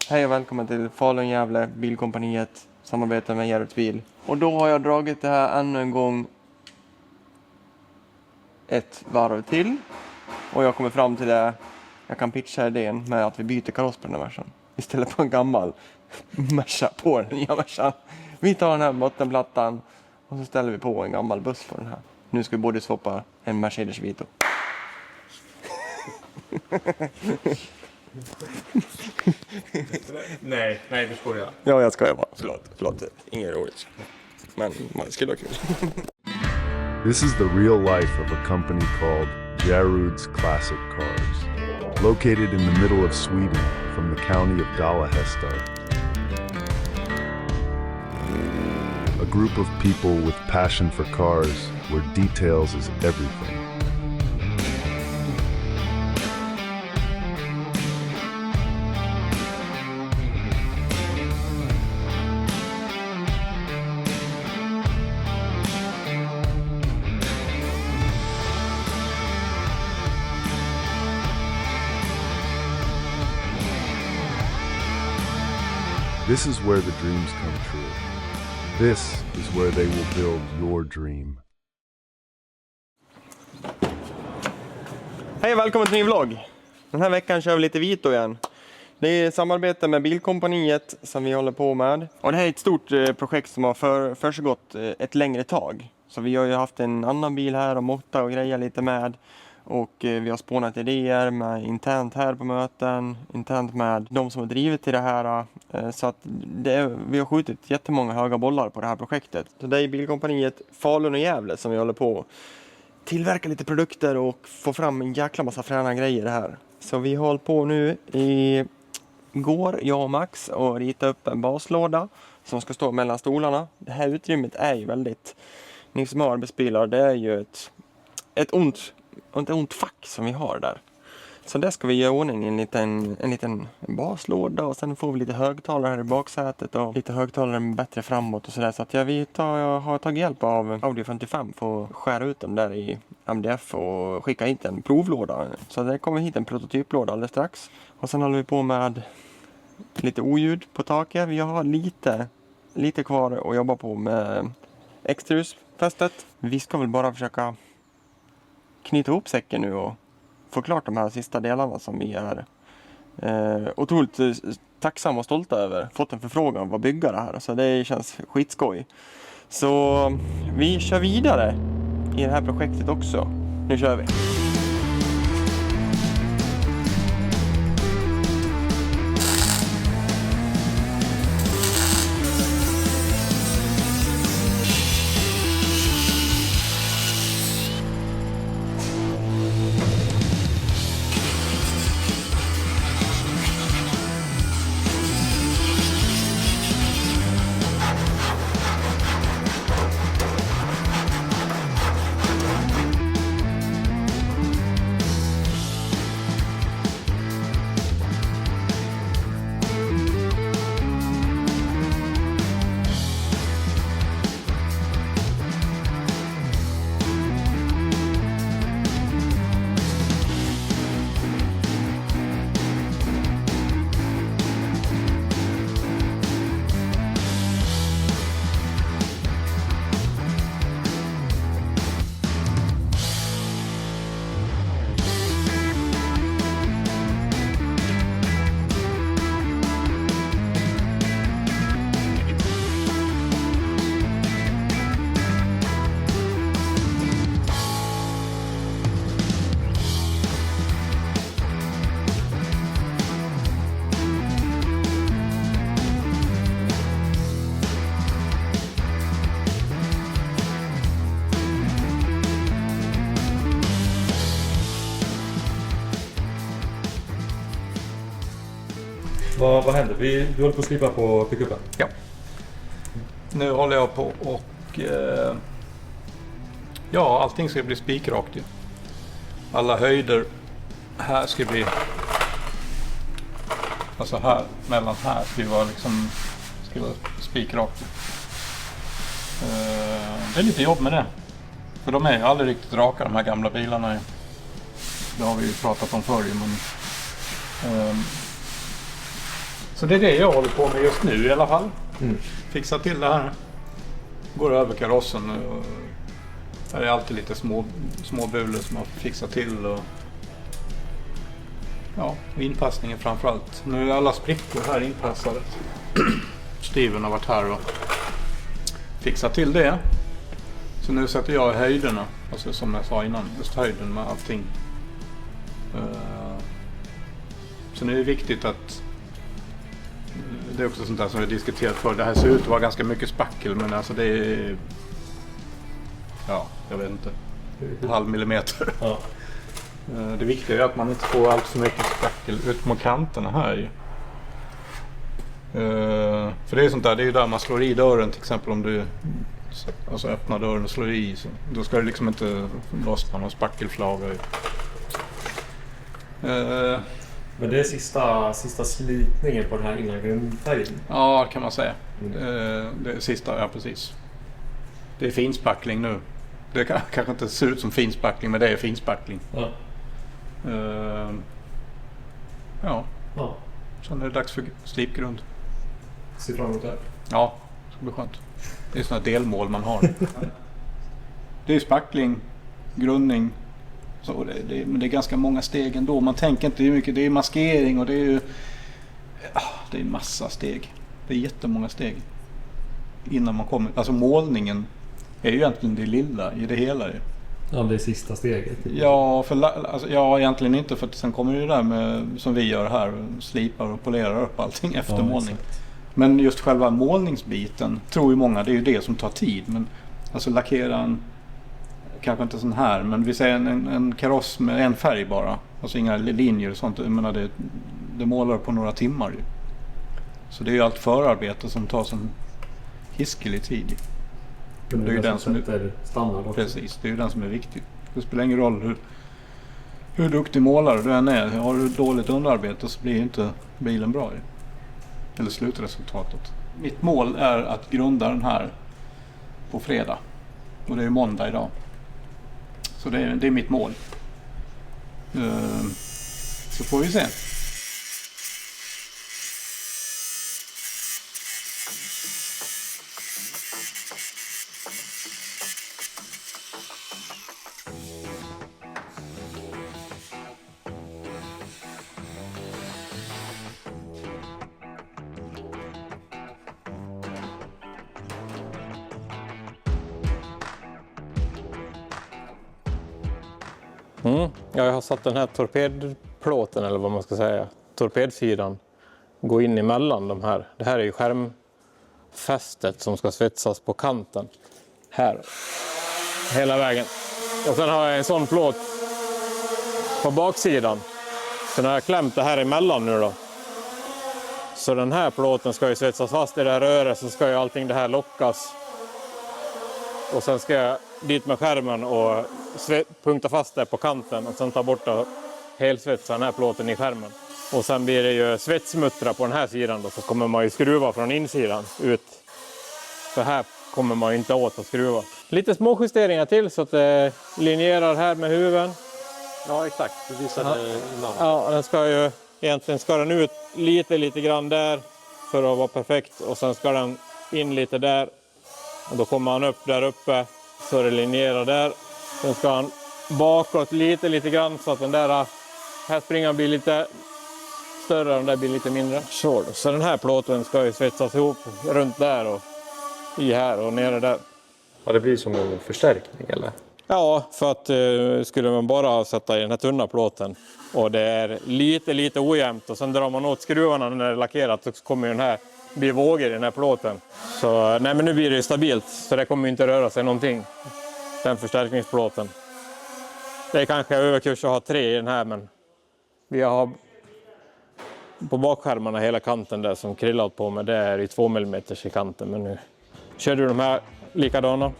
Hej och välkommen till Falun Gävle Bilkompaniet, samarbete med Järvets bil. Och då har jag dragit det här ännu en gång ett varv till. Och jag kommer fram till det, jag kan pitcha idén med att vi byter kaross på den här Mercan. Istället för en gammal Merca på den nya Mercan. Vi tar den här bottenplattan och så ställer vi på en gammal buss på den här. Nu ska vi både swappa en Mercedes Vito. Nej, du skojar. Ja, jag skojar bara. Förlåt. Inget roligt. Men man skulle vara kul. This is the real life of a company called Jarud's Classic Cars. Located in the middle of Sweden from the county of Dala-Hästar. A group of people with passion for cars where details is everything. This is where the dreams come true. This is where they will build your dream. Hej och välkommen till en ny vlogg. Den här veckan kör vi lite Vito igen. Det är samarbete med Bilkompaniet som vi håller på med. Och det här är ett stort projekt som har försiggått ett längre tag. Så vi har ju haft en annan bil här och måtta och grejer lite med. Och vi har spånat idéer med internt här på möten, internt med de som har drivit till det här. Så att vi har skjutit jättemånga höga bollar på det här projektet. Så det är Bilkompaniet Falun och Gävle som vi håller på tillverka lite produkter och få fram en jäkla massa fräna grejer här. Så vi håller på nu igår, jag och Max, och rita upp en baslåda som ska stå mellan stolarna. Det här utrymmet är ju väldigt, ni som har arbetsbilar, det är ju ett ont fack som vi har där. Så där ska vi göra ordning en liten baslåda, och sen får vi lite högtalare här i baksätet och lite högtalare bättre framåt och sådär. Så att jag har tagit hjälp av Audio 55 för att skära ut dem där i MDF och skicka hit en provlåda. Så det kommer hit en prototyplåda alldeles strax. Och sen håller vi på med lite oljud på taket. Vi har lite kvar att jobba på med extrahusfästet. Vi ska väl bara försöka knyta ihop säcken nu och få klart de här sista delarna som vi är otroligt tacksamma och stolta över. Fått en förfrågan om att bygga det här, så det känns skitskoj. Så vi kör vidare i det här projektet också. Nu kör vi! Vad händer? Du håller på att slipa på pickupen? Ja. Nu håller jag på och allting ska bli spikrakt ju. Alla höjder här ska bli, alltså här, mellan här ska vara liksom, ska vara spikrakt. Det är lite jobb med det. För de är ju aldrig riktigt raka, de här gamla bilarna. Det har vi ju pratat om förr, men Så det är det jag håller på med just nu i alla fall. Fixa till det här. Går över karossen. Och där är alltid lite små bulor som man fixar till. Och ja, inpassningen framförallt. Nu är alla sprickor här inpassade. Steven har varit här och fixat till det. Så nu sätter jag höjderna. Alltså som jag sa innan, just höjden med allting. Så nu är det viktigt att det är också sånt där som vi har diskuterat för. Det här ser ut att vara ganska mycket spackel, men alltså det är, ja, jag vet inte, 0,5 millimeter. Ja. Det viktiga är att man inte får allt för mycket spackel ut mot kanterna här. För det är sånt där, det är ju där man slår i dörren till exempel, om du alltså öppnar dörren och slår i, så då ska det liksom inte lossna någon spackelflaga. Men det är sista slitningen på den här innan grundfärgen. Ja, kan man säga. Det är sista, ja precis. Det är finspackling nu. Det kanske inte ser ut som finspackling, men det är finspackling. Ja. Ja. Ja. Sen är det dags för slipgrund. Ser fram emot det. Ja, det ska bli skönt. Det är sådana delmål man har. Det är spackling, grundning. Så men det är ganska många steg ändå. Man tänker inte hur mycket. Det är maskering och det är ju... det är massa steg. Det är jättemånga steg. Innan man kommer... Alltså målningen är ju egentligen det lilla i det hela. Ja, det är sista steget. Ja, ja, egentligen inte. För att sen kommer det där med, som vi gör här. Slipar och polerar upp allting efter målning. Exakt. Men just själva målningsbiten tror ju många, det är ju det som tar tid. Men alltså lackera en... Kanske inte sån här, men vi säger en kaross med en färg bara. Alltså inga linjer och sånt. Jag menar det målar på några timmar ju. Så det är ju allt förarbete som tar sån hiskelig tid. Det är ju den som är standard också. Precis, det är ju den som är viktig. Det spelar ingen roll hur duktig målare du än är. Har du dåligt underarbete så blir inte bilen bra ju. Eller slutresultatet. Mitt mål är att grunda den här på fredag. Och det är ju måndag idag. Så det är mitt mål. Så får vi se. Jag har satt den här torpedplåten, eller vad man ska säga, torpedsidan, gå in emellan de här. Det här är ju skärmfästet som ska svetsas på kanten här hela vägen. Och sen har jag en sån plåt på baksidan. Sen har jag klämt det här emellan nu då. Så den här plåten ska ju svetsas fast i det här röret, så ska ju allting det här lockas. Och sen ska jag dit med skärmen och punkta fast det på kanten och sen ta bort och helsvetsa den här plåten i skärmen. Och sen blir det ju svetsmuttra på den här sidan då, så kommer man ju skruva från insidan ut. För här kommer man ju inte åt att skruva. Lite små justeringar till så att det linjerar här med huven. Ja, exakt. Du visade innan. Ja, den ska ju egentligen ska den ut lite grann där för att vara perfekt. Och sen ska den in lite där. Och då kommer han upp där uppe så det linjerar där. Sen ska han bakåt lite grann så att den där här springan blir lite större och den där blir lite mindre. Så den här plåten ska ju svetsas ihop runt där och i här och nere där. Ja, det blir som en förstärkning eller? Ja, för att skulle man bara sätta i den här tunna plåten och det är lite ojämnt och sen drar man åt skruvarna när det är lackerat så kommer den här bli vågor i den här plåten. Så nej, men nu blir det stabilt så det kommer inte röra sig någonting. Den förstärkningsplåten. Det är kanske överkurs att ha 3 i den här, men vi har på bakskärmarna hela kanten där som krillat på med det är i 2 mm i kanten, men nu kör du de här likadana.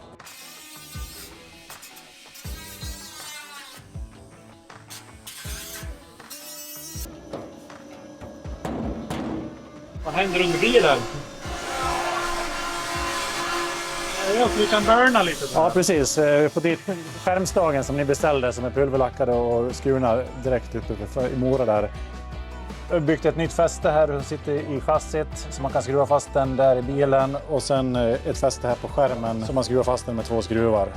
Vad händer under bilen? Vi kan burna lite. Ja, precis. På dit skärmstagen som ni beställde som är pulverlackade och skurna direkt ute i Mora där. Jag har byggt ett nytt fäste här som sitter i chassit så man kan skruva fast den där i bilen. Och sen ett fäste här på skärmen så man skruvar fast den med 2 skruvar.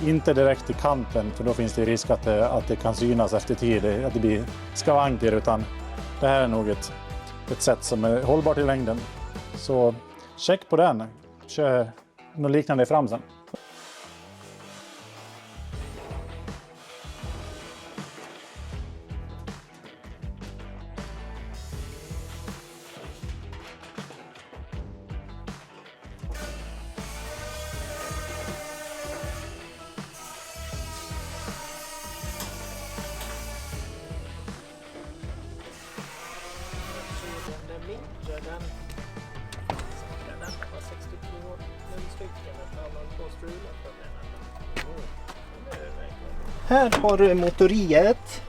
Inte direkt i kanten för då finns det risk att det kan synas efter tid, att det blir skavanker. Utan det här är nog ett sätt som är hållbart i längden. Så check på den. Kör något liknande fram sen. Här har du motoriet.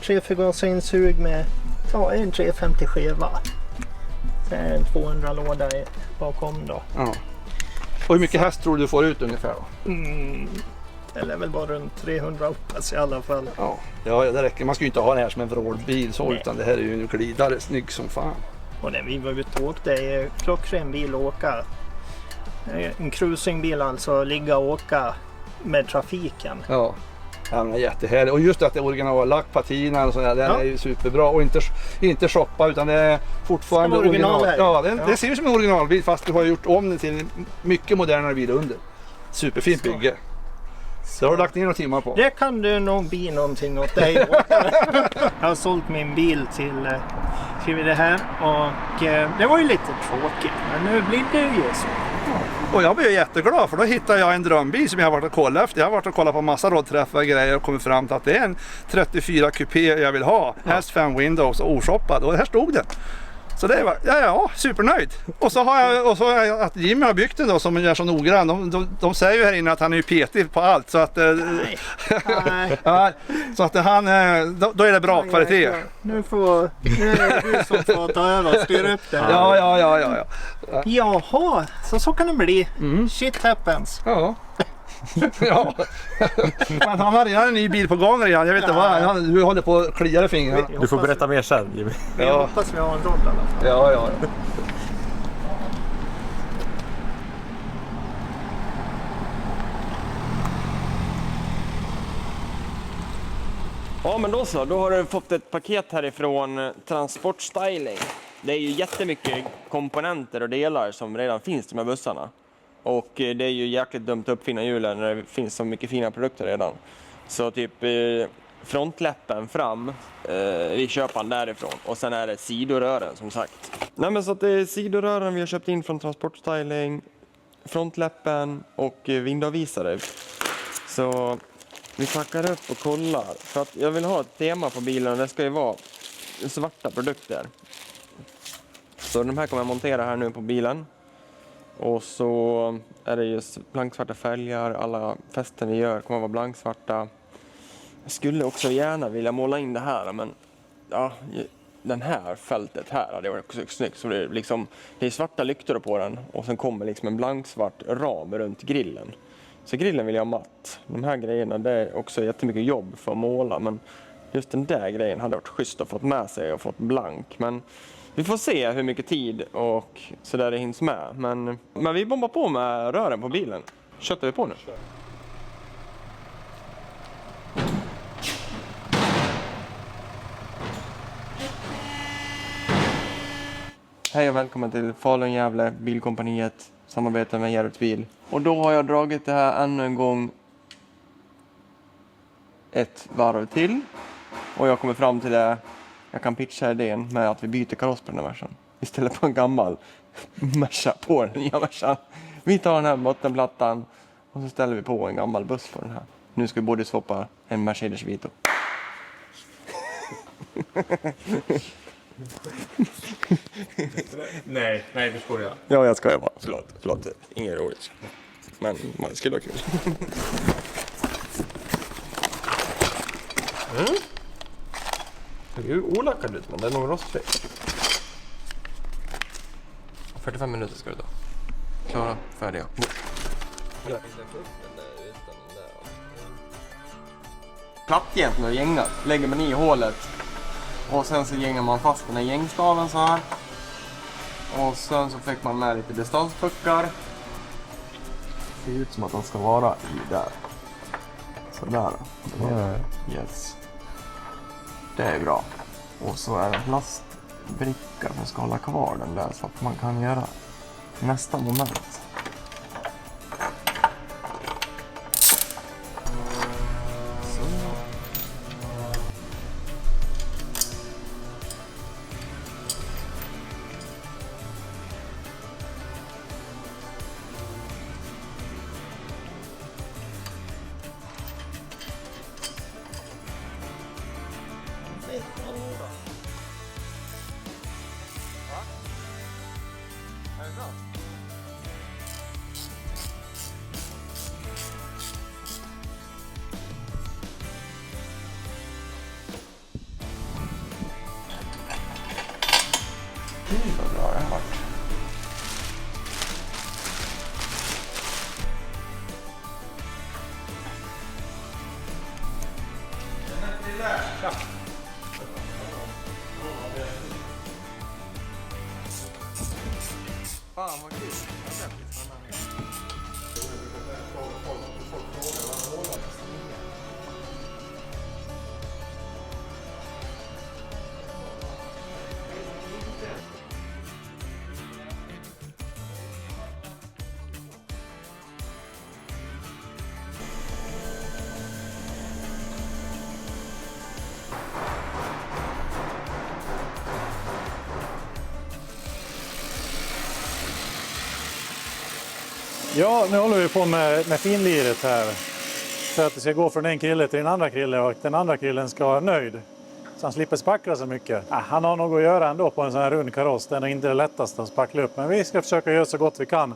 3-förgasarinsug med en 350 skeva. Sen är en 200 låda bakom då. Ja. Och hur mycket häst tror du får ut ungefär då? Eller väl bara runt 300 hoppas i alla fall. Ja, det räcker. Man ska ju inte ha den här som en vrålbil så, utan det här är ju en glidare, snygg som fan. Och när vi var ute och åkte, det är klockren bil att åka. En cruisingbil alltså, ligga och åka med trafiken. Ja, men det är jättehärligt. Och just att det är originallack, patinan och sådär, den är ju superbra. Och inte shoppa utan det är fortfarande original. Ja, det ser ut som en originalbil fast du har gjort om den till en mycket modernare bil under. Superfint bygge. Så har du lagt ner några timmar på. Det kan du nog bli någonting åt dig. Jag har sålt min bil till det här och det var ju lite tråkigt, men nu blir det ju så. Och jag blev jätteglad för då hittade jag en drömbil som jag har varit och kollat efter. Jag har varit och kollat på massa rådträffar och grejer och kommit fram till att det är en 34 kupé jag vill ha. Helst 5 windows och oshoppad och här stod den. Så det var, ja, supernöjd. Och så har jag att Jimmy har byggt den då som är så noggrann. De säger ju här inne att han är ju petig på allt så att Nej. ja, så att han då är det bra kvalitet. Nu är det du som får ta över och styra upp det. Ja. Jaha, så kan det bli. Shit happens. Ja. Ja. Men han har redan en ny bil på gång redan. Jag vet inte vad. Du håller på att klia i fingrarna. Du får berätta mer sen, Jimmy. Jag hoppas vi har en roll i alla fall. Ja. Ja, men då så. Då har du fått ett paket härifrån Transportstyling. Det är ju jättemycket komponenter och delar som redan finns i de här bussarna. Och det är ju jäkligt dumt att uppfinna hjulen när det finns så mycket fina produkter redan. Så typ frontläppen fram, vi köper den därifrån. Och sen är det sidorören som sagt. Nej, men så att det är sidorören vi har köpt in från Transportstyling, frontläppen och vindavvisare. Så vi packar upp och kollar. För att jag vill ha ett tema på bilen och det ska ju vara svarta produkter. Så de här kommer jag montera här nu på bilen. Och så är det just blanksvarta fälgar, alla fästen vi gör kommer att vara blanksvarta. Jag skulle också gärna vilja måla in det här, men ja, den här fältet här hade varit också snyggt. Så det är svarta lyktor på den och sen kommer liksom en blanksvart ram runt grillen. Så grillen vill jag ha matt. De här grejerna, det är också jättemycket jobb för att måla, men just den där grejen hade varit schysst att fått med sig och fått blank. Men vi får se hur mycket tid och så där det hinns med. Men vi bombar på med rören på bilen. Köttar vi på nu? Hej och välkommen till Falun-Gävle Bilkompaniet, samarbete med Järruds bil. Och då har jag dragit det här ännu en gång ett varv till. Och jag kommer fram till det. Jag kan pitcha idén med att vi byter kaross på den här Mercan. Istället för en gammal Merca på den nya Mercan. Vi tar den här bottenplattan och så ställer vi på en gammal buss på den här. Nu ska vi både swappa en Mercedes Vito. Nej, det förstår jag. Ja, jag skojar bara. Förlåt. Ingen roligt. Men man skulle ha kul. Det är ju olackad ut, men det är nog rostfri. 45 minuter ska det ta. Klara, färdiga. Platt egentligen och gängat. Lägger man i hålet Och sen så gängar man fast den här gängstaven så här. Och sen så fick man med lite distanspuckar. Ser ut som att den ska vara i där. Sådär. Yes. Det är bra. Och så är det en plastbricka som ska hålla kvar den där så att man kan göra nästa moment. Vad bra det har varit. Fan vad kul. Ja, nu håller vi på med finliret här. För att det ska gå från en krille till den andra krillen och den andra krillen ska vara nöjd. Så han slipper spackla så mycket. Han har nog att göra ändå på en sån här rund kaross. Den är inte det lättaste att spackla upp. Men vi ska försöka göra så gott vi kan.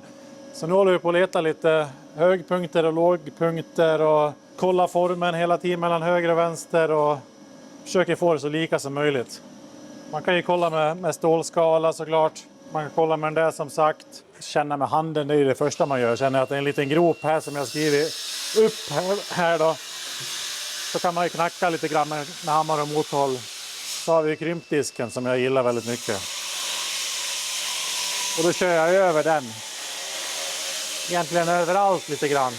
Så nu håller vi på att leta lite högpunkter och lågpunkter. Och kolla formen hela tiden mellan höger och vänster. Och försöker få det så lika som möjligt. Man kan ju kolla med stålskala såklart. Man kan kolla med den där som sagt. Känna med handen, det är det första man gör. Känner att det är en liten grop här som jag skriver upp här då. Så kan man ju knacka lite grann med hammare och mothåll. Så har vi krympdisken som jag gillar väldigt mycket. Och då kör jag över den. Egentligen överallt lite grann.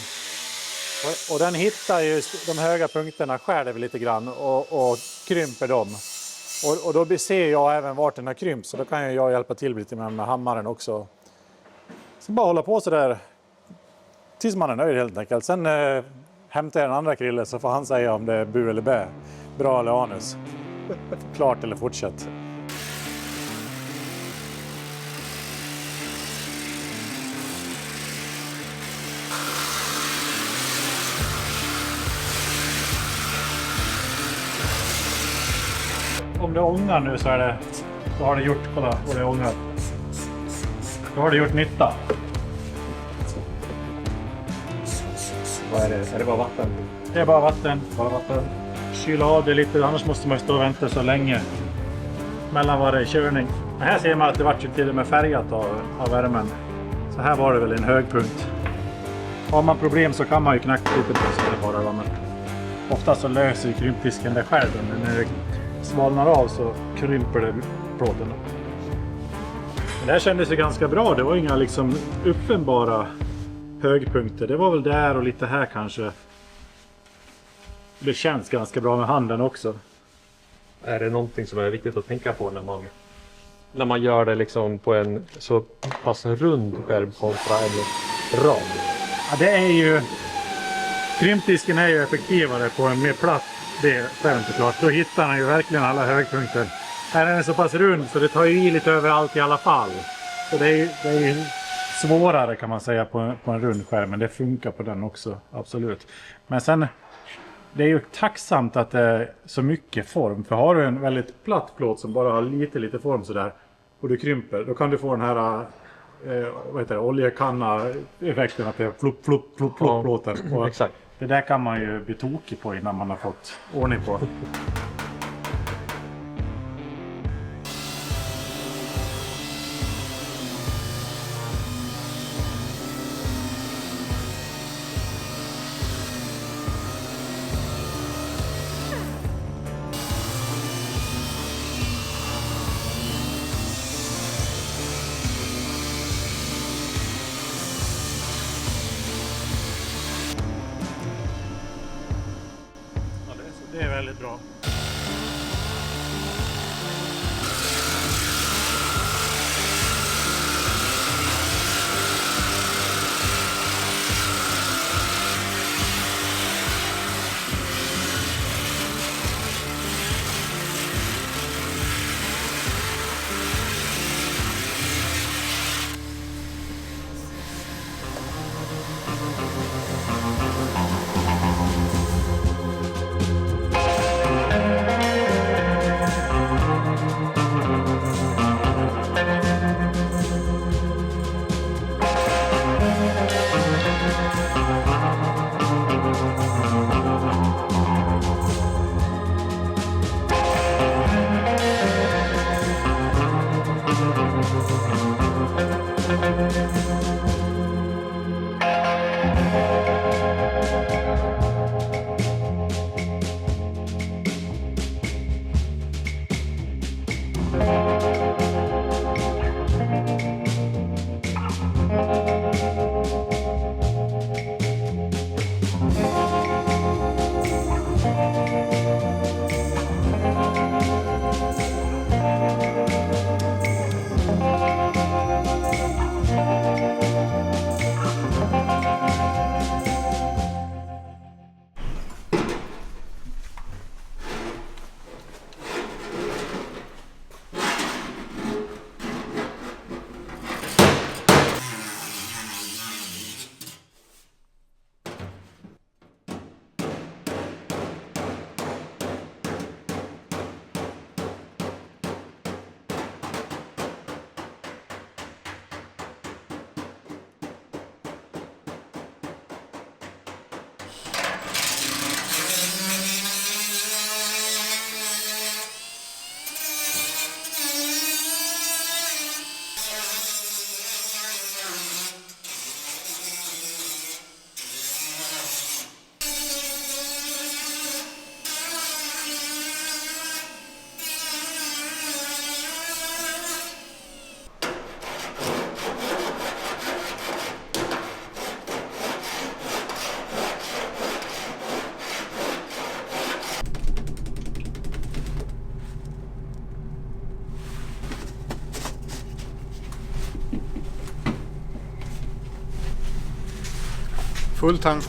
Och den hittar ju de höga punkterna, skär det lite grann och krymper dem. Och då ser jag även vart den har krympt. Så då kan jag hjälpa till lite med hammaren också. Så bara hålla på så där tills man är nöjd helt enkelt. Sen hämtar jag den andra krillen så får han säga om det är bu eller bä. Bra eller anus. Klart eller fortsätt. Om det ångar nu så är det, då har det gjort, kolla vad det ångar. Då har det gjort nytta. Vad är det? Är det bara vatten? Det är bara vatten. Bara vatten. Kyla av det lite, annars måste man stå och vänta så länge mellan varje körning. Men här ser man att det var till och med färgat av värmen. Så här var det väl en högpunkt. Har man problem så kan man ju knacka lite på så det bara. Men ofta så löser ju krympdisken det själv. Men när det svalnar av så krymper det plåten. Men det här kändes ju ganska bra. Det var inga liksom uppenbara högpunkter. Det var väl där och lite här kanske. Det känns ganska bra med handen också. Är det någonting som är viktigt att tänka på när man gör det liksom på en så pass rund skärm kontra en ram? Ja, det är ju... Krympdisken är ju effektivare på en mer platt skärm såklart. Då hittar man ju verkligen alla högpunkter. Här är den så pass rund så det tar ju i lite överallt i alla fall. Så det är ju svårare kan man säga på en rund skärm. Men det funkar på den också, absolut. Men sen... Det är ju tacksamt att det är så mycket form. För har du en väldigt platt plåt som bara har lite form sådär. Och du krymper. Då kan du få den här oljekanna-effekten. Att det är flopp plåten. Och exakt. Det där kan man ju bli tokig på innan man har fått ordning på. väldigt bra. Full tank.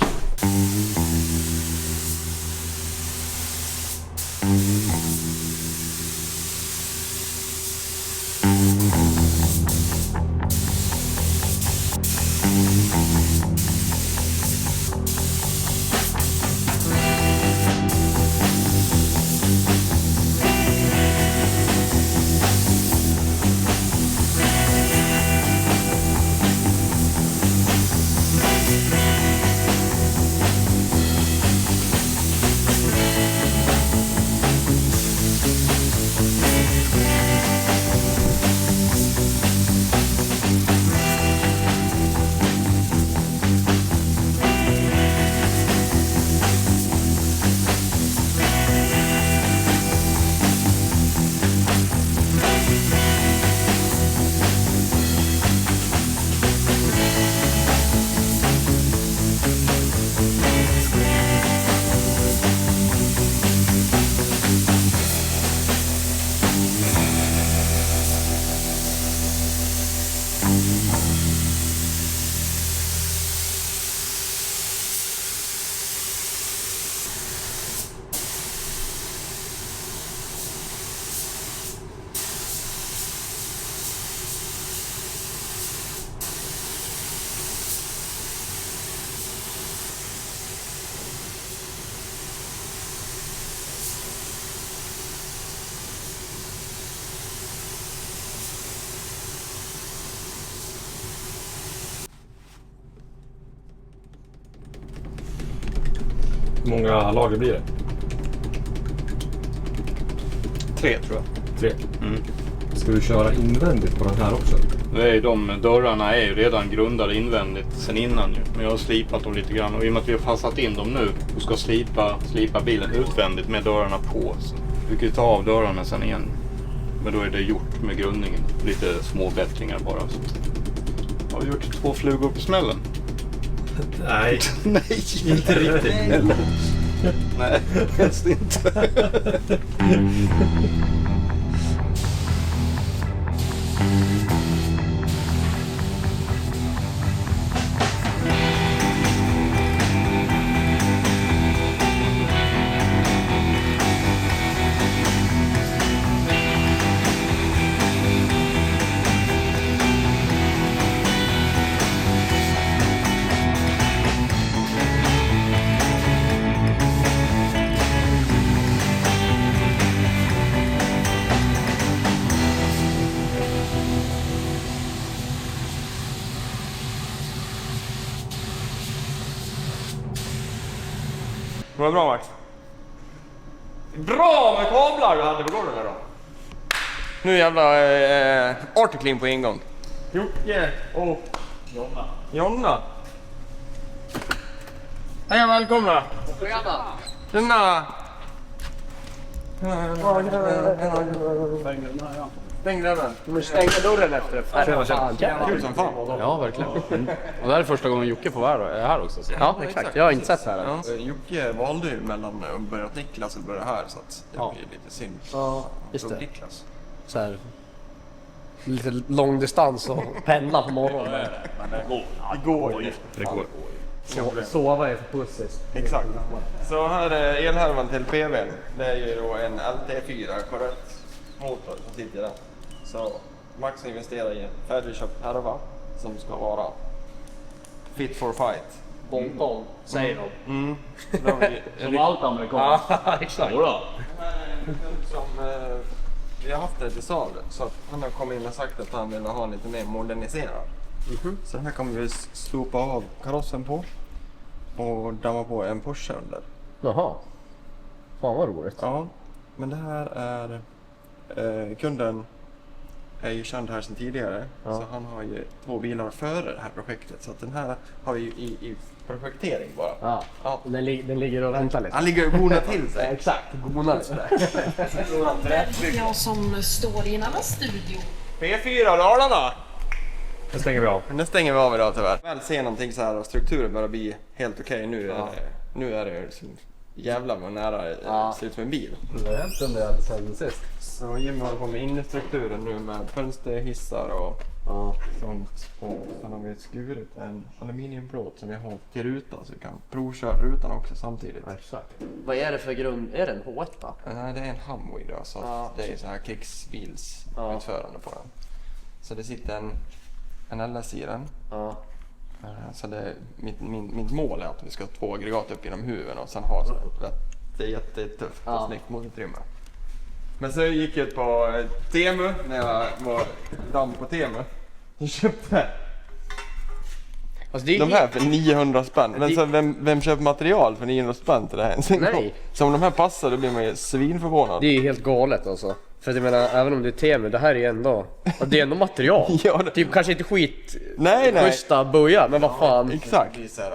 Hur många lager blir det? 3 tror jag. 3. Ska du köra invändigt på den här också? De dörrarna är ju redan grundade invändigt sen innan ju. Men jag har slipat dem lite grann och i och med att vi har passat in dem nu och ska slipa bilen utvändigt med dörrarna på. Så vi kan ju ta av dörrarna sen igen. Men då är det gjort med grundningen. Lite små bättringar bara. Så. Har vi gjort 2 flugor på smällen? Nej, Nej, inte riktigt. Nej, helst inte. Det var bra, Max. Bra med kablar du hade på golvet då. Nu jävla Articlean på ingång. Jocke och Jonna. Hej och välkomna. Tjena. Stäng dörren. Du stänger dörren efter. Kul som fan. Ja, verkligen. Och det här är första gången Jocke får vara här också. Så. Ja, exakt. Jag har inte sett det här. Ja. Jocke valde ju mellan att börja Niklas och börja här, så att det blir lite synd. Ja, just det. Niklas. Så här, lite lång distans och pendla på morgonen. Det går ju. Det går. Sova är för pussigt. Exakt. Så här är elhärvan till PV:n. Det är ju då en LT4 korrekt motor som sitter där. Så Max investerar i en färdigköpt härva som ska vara fit for fight. Bonton, säger de. Mm. Som allt amerikanskt. Ja, exakt. Som vi har haft det till salu, så att han har kommit in och sagt att han vill ha lite mer moderniserad. Så den här kommer vi slopa av karossen på och damma på en Porsche under. Jaha. Fan vad roligt. Ja, men det här är kunden är ju känd här sedan tidigare, så han har ju 2 bilar före det här projektet, så att den här har vi ju i projektering bara. Ja. Den ligger och väntar lite. Han ligger och gonar till sig. Exakt, gonar lite. Det är jag som står i en annan studio. P4 Dalarna! Det stänger vi av. Nu stänger vi av idag tyvärr. Väl se någonting så här och strukturen börjar bli helt okej. Nu är det liksom jävlar vad nära det ser ut som en bil. Det har hänt en del sen sist. Så Jimmy håller på med innestrukturen nu med fönsterhissar och sånt. Och sen har vi skurit en aluminiumplåt som vi har till rutan så vi kan provköra rutan också samtidigt. Exakt. Vad är det för grund? Är det en H1? Nej, det är en Humvee då, så det är så här krigsbilsutförande på den. Så det sitter en LS i den. Så mitt mål är att vi ska ha 2 aggregat upp genom huven och sen ha så det är jättetufft och snyggt motorutrymme. Men så gick jag på Temu när jag var damm på Temu. Jag köpte de här för 900 spänn. Men så vem köper material för 900 spänn till det här? Nej. Så om de här passar då blir man ju svinförvånad. Det är ju helt galet alltså. För jag menar, även om det är Temu, det här är ändå, det är ändå material. Typ kanske inte schyssta böja, men vad fan. Exakt. Det är såhär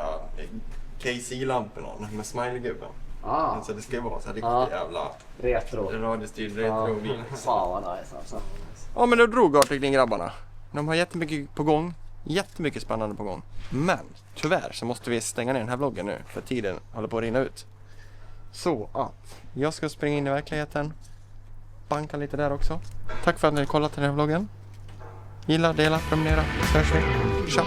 KC-lamporna med smiley-gubben. Så det ska vara så här riktigt jävla retro. Radiostyrd retro-bil. Fan vad nice alltså. Ja, men då drog Articlean grabbarna. De har jättemycket på gång. Jättemycket spännande på gång. Men tyvärr så måste vi stänga ner den här vloggen nu. För tiden håller på att rinna ut. Så att jag ska springa in i verkligheten. Banka lite där också. Tack för att ni har kollat den här vloggen. Gilla, dela, prenumerera. Så hörs vi. Ciao!